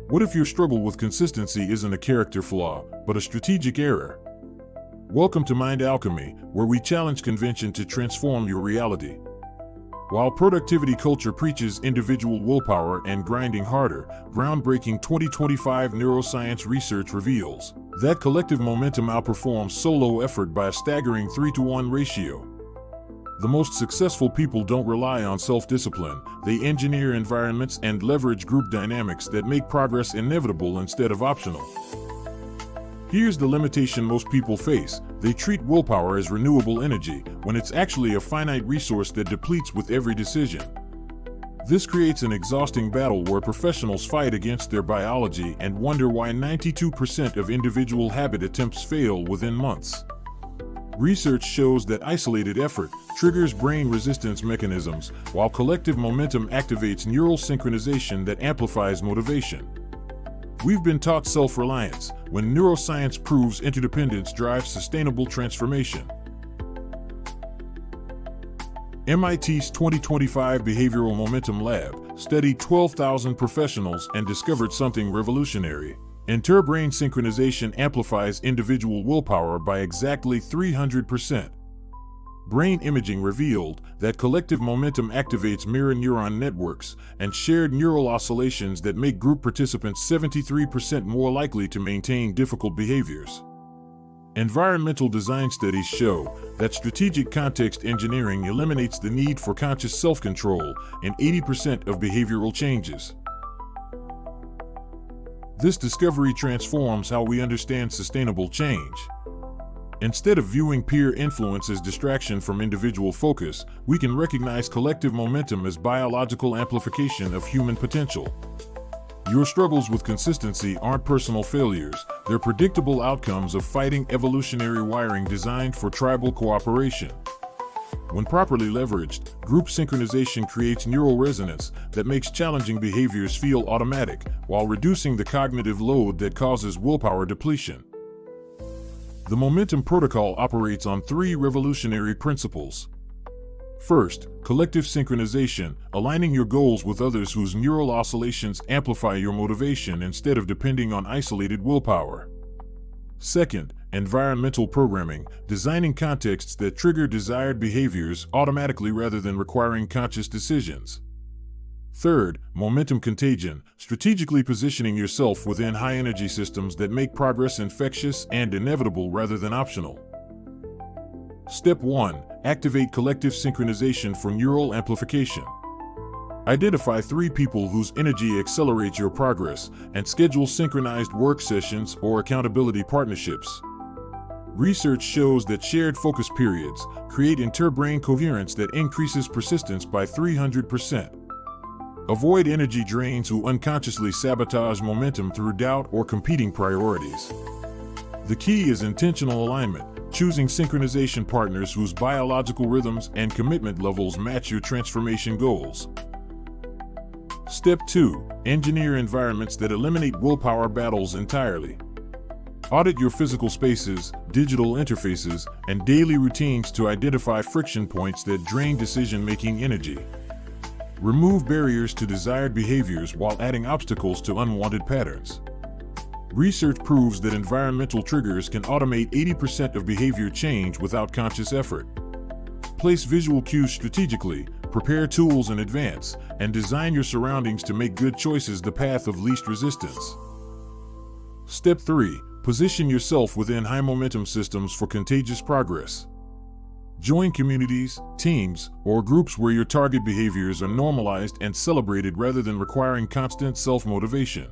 What if your struggle with consistency isn't a character flaw, but a strategic error? Welcome to Mind Alchemy, where we challenge convention to transform your reality. While productivity culture preaches individual willpower and grinding harder, groundbreaking 2025 neuroscience research reveals that collective momentum outperforms solo effort by a staggering 3-to-1 ratio. The most successful people don't rely on self-discipline, they engineer environments and leverage group dynamics that make progress inevitable instead of optional. Here's the limitation most people face: they treat willpower as renewable energy, when it's actually a finite resource that depletes with every decision. This creates an exhausting battle where professionals fight against their biology and wonder why 92% of individual habit attempts fail within months. Research shows that isolated effort triggers brain resistance mechanisms, while collective momentum activates neural synchronization that amplifies motivation. We've been taught self-reliance, when neuroscience proves interdependence drives sustainable transformation. MIT's 2025 Behavioral Momentum Lab studied 12,000 professionals and discovered something revolutionary. Inter-brain synchronization amplifies individual willpower by exactly 300%. Brain imaging revealed that collective momentum activates mirror neuron networks and shared neural oscillations that make group participants 73% more likely to maintain difficult behaviors. Environmental design studies show that strategic context engineering eliminates the need for conscious self-control in 80% of behavioral changes. This discovery transforms how we understand sustainable change. Instead of viewing peer influence as distraction from individual focus, we can recognize collective momentum as biological amplification of human potential. Your struggles with consistency aren't personal failures, they're predictable outcomes of fighting evolutionary wiring designed for tribal cooperation. When properly leveraged, group synchronization creates neural resonance that makes challenging behaviors feel automatic, while reducing the cognitive load that causes willpower depletion. The Momentum Protocol operates on 3 revolutionary principles. First, collective synchronization, aligning your goals with others whose neural oscillations amplify your motivation instead of depending on isolated willpower. Second, environmental programming, designing contexts that trigger desired behaviors automatically rather than requiring conscious decisions. Third, momentum contagion, strategically positioning yourself within high-energy systems that make progress infectious and inevitable rather than optional. Step 1. Activate collective synchronization for neural amplification. Identify 3 people whose energy accelerates your progress and schedule synchronized work sessions or accountability partnerships. Research shows that shared focus periods create inter-brain coherence that increases persistence by 300%. Avoid energy drains who unconsciously sabotage momentum through doubt or competing priorities. The key is intentional alignment, choosing synchronization partners whose biological rhythms and commitment levels match your transformation goals. Step 2. Engineer environments that eliminate willpower battles entirely. Audit your physical spaces, digital interfaces, and daily routines to identify friction points that drain decision-making energy. Remove barriers to desired behaviors while adding obstacles to unwanted patterns. Research proves that environmental triggers can automate 80% of behavior change without conscious effort. Place visual cues strategically, prepare tools in advance, and design your surroundings to make good choices the path of least resistance. Step 3. Position yourself within high-momentum systems for contagious progress. Join communities, teams, or groups where your target behaviors are normalized and celebrated rather than requiring constant self-motivation.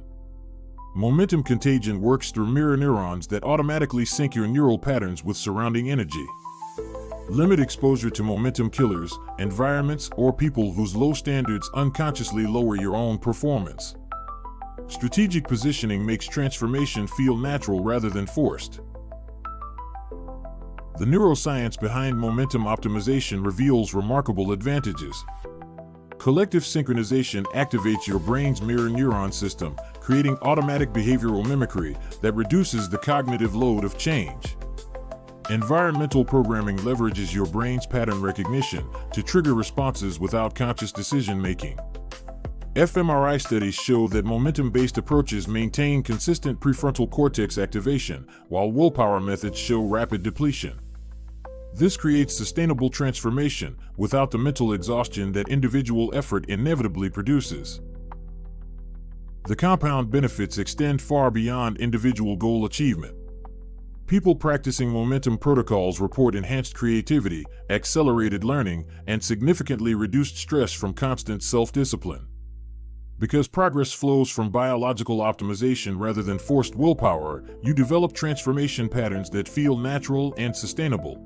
Momentum contagion works through mirror neurons that automatically sync your neural patterns with surrounding energy. Limit exposure to momentum killers, environments, or people whose low standards unconsciously lower your own performance. Strategic positioning makes transformation feel natural rather than forced. The neuroscience behind momentum optimization reveals remarkable advantages. Collective synchronization activates your brain's mirror neuron system, creating automatic behavioral mimicry that reduces the cognitive load of change. Environmental programming leverages your brain's pattern recognition to trigger responses without conscious decision-making. fMRI studies show that momentum-based approaches maintain consistent prefrontal cortex activation, while willpower methods show rapid depletion. This creates sustainable transformation without the mental exhaustion that individual effort inevitably produces. The compound benefits extend far beyond individual goal achievement. People practicing momentum protocols report enhanced creativity, accelerated learning, and significantly reduced stress from constant self-discipline. Because progress flows from biological optimization rather than forced willpower, you develop transformation patterns that feel natural and sustainable.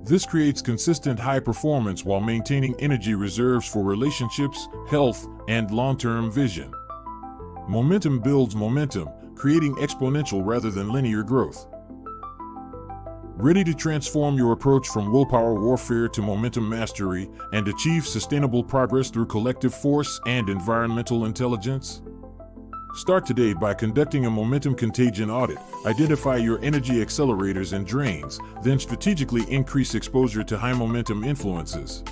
This creates consistent high performance while maintaining energy reserves for relationships, health, and long-term vision. Momentum builds momentum, creating exponential rather than linear growth. Ready to transform your approach from willpower warfare to momentum mastery and achieve sustainable progress through collective force and environmental intelligence? Start today by conducting a momentum contagion audit. Identify your energy accelerators and drains, then strategically increase exposure to high momentum influences.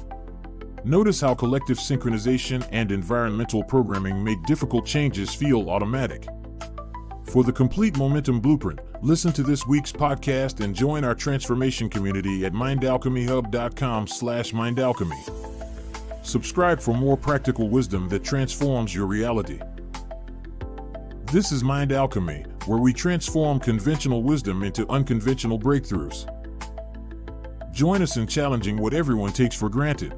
Notice how collective synchronization and environmental programming make difficult changes feel automatic. For the complete momentum blueprint, listen to this week's podcast and join our transformation community at mindalchemyhub.com/mindalchemy. Subscribe for more practical wisdom that transforms your reality. This is Mind Alchemy, where we transform conventional wisdom into unconventional breakthroughs. Join us in challenging what everyone takes for granted.